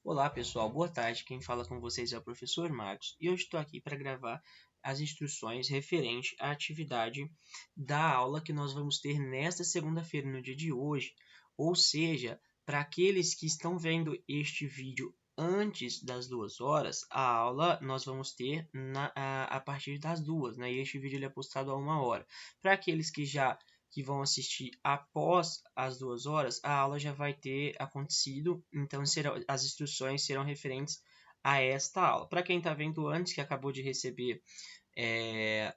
Olá pessoal, boa tarde. Quem fala com vocês é o professor Marcos e eu estou aqui para gravar as instruções referente à atividade da aula que nós vamos ter nesta segunda-feira, no dia de hoje. Ou seja, para aqueles que estão vendo este vídeo antes das 2 horas, a aula nós vamos ter a partir das 2, né? E este vídeo ele é postado a 1 hora. Para aqueles que vão assistir após as 2 horas, a aula já vai ter acontecido, então as instruções serão referentes a esta aula. Para quem está vendo antes, que acabou de receber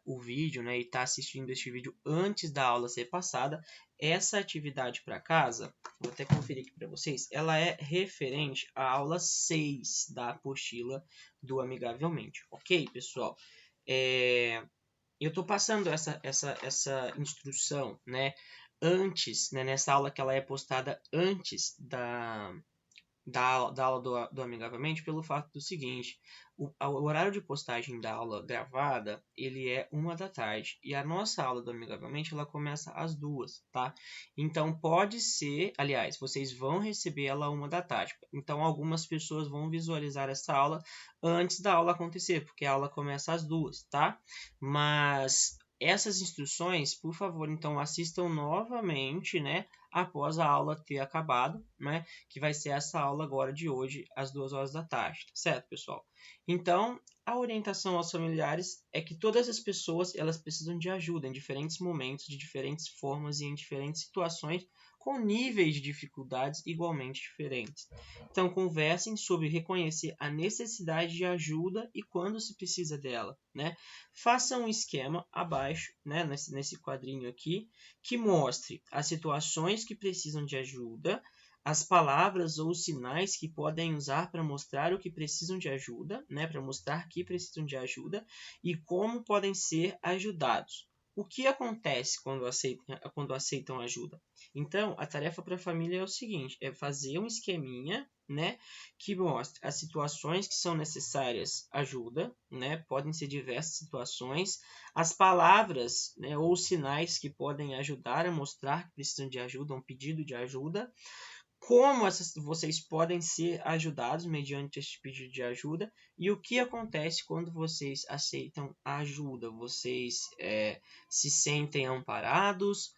o vídeo, né, e está assistindo este vídeo antes da aula ser passada, essa atividade para casa, vou até conferir aqui para vocês, ela é referente à aula 6 da apostila do Amigavelmente, ok, pessoal? Eu estou passando essa instrução, né, antes, né, nessa aula que ela é postada antes da aula do Amigavelmente, pelo fato do seguinte, o horário de postagem da aula gravada, ele é 1 da tarde, e a nossa aula do Amigavelmente, ela começa às 2, tá? Então, pode ser, aliás, vocês vão receber ela 1 da tarde, então algumas pessoas vão visualizar essa aula antes da aula acontecer, porque a aula começa às 2, tá? Mas essas instruções, por favor, então assistam novamente, né, após a aula ter acabado, né, que vai ser essa aula agora de hoje, às 2 horas da tarde, tá certo, pessoal? Então, a orientação aos familiares é que todas as pessoas, elas precisam de ajuda em diferentes momentos, de diferentes formas e em diferentes situações, com níveis de dificuldades igualmente diferentes. Então, conversem sobre reconhecer a necessidade de ajuda e quando se precisa dela, né? Façam um esquema abaixo, né, nesse quadrinho aqui, que mostre as situações que precisam de ajuda, as palavras ou os sinais que podem usar para mostrar o que precisam de ajuda, né, para mostrar que precisam de ajuda e como podem ser ajudados. O que acontece quando aceitam ajuda? Então, a tarefa para a família é o seguinte, é fazer um esqueminha, né, que mostre as situações que são necessárias ajuda, né, podem ser diversas situações, as palavras, né, ou sinais que podem ajudar a mostrar que precisam de ajuda, um pedido de ajuda, como vocês podem ser ajudados mediante este pedido de ajuda e o que acontece quando vocês aceitam a ajuda. Vocês se sentem amparados,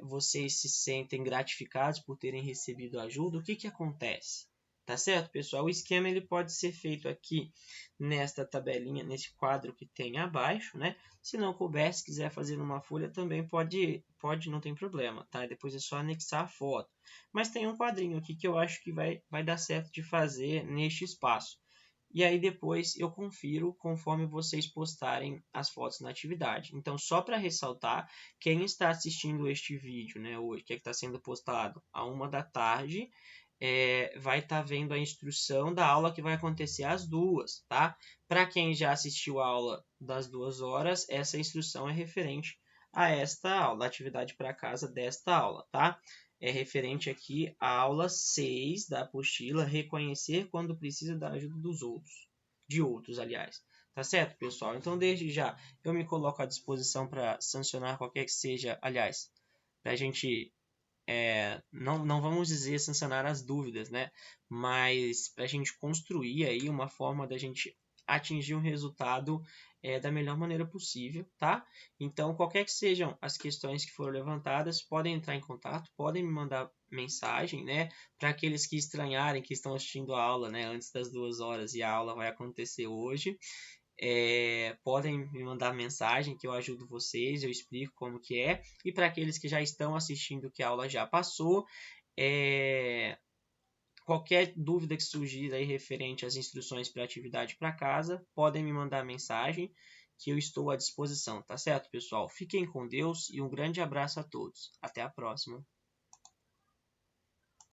vocês se sentem gratificados por terem recebido ajuda. O que acontece? Tá certo, pessoal? O esquema ele pode ser feito aqui nesta tabelinha, nesse quadro que tem abaixo, né? Se não couber, se quiser fazer numa folha, também pode, não tem problema, tá? Depois é só anexar a foto. Mas tem um quadrinho aqui que eu acho que vai dar certo de fazer neste espaço. E aí depois eu confiro conforme vocês postarem as fotos na atividade. Então, só para ressaltar, quem está assistindo este vídeo, né, hoje, que está sendo postado à 1 da tarde, vai estar vendo a instrução da aula que vai acontecer às 2, tá? Para quem já assistiu a aula das 2 horas, essa instrução é referente a esta aula, a atividade para casa desta aula, tá? É referente aqui à aula 6 da apostila, reconhecer quando precisa da ajuda dos outros, de outros, aliás. Tá certo, pessoal? Então, desde já, eu me coloco à disposição para sancionar qualquer que seja, aliás, para a gente não vamos dizer sancionar as dúvidas, né? Mas para a gente construir aí uma forma da gente atingir um resultado da melhor maneira possível, tá? Então, qualquer que sejam as questões que foram levantadas, podem entrar em contato, podem me mandar mensagem, né? Para aqueles que estranharem que estão assistindo a aula, né? Antes das 2 horas e a aula vai acontecer hoje. Podem me mandar mensagem que eu ajudo vocês, eu explico como que é. E para aqueles que já estão assistindo que a aula já passou, qualquer dúvida que surgir aí referente às instruções para atividade para casa, podem me mandar mensagem que eu estou à disposição, tá certo, pessoal? Fiquem com Deus e um grande abraço a todos. Até a próxima.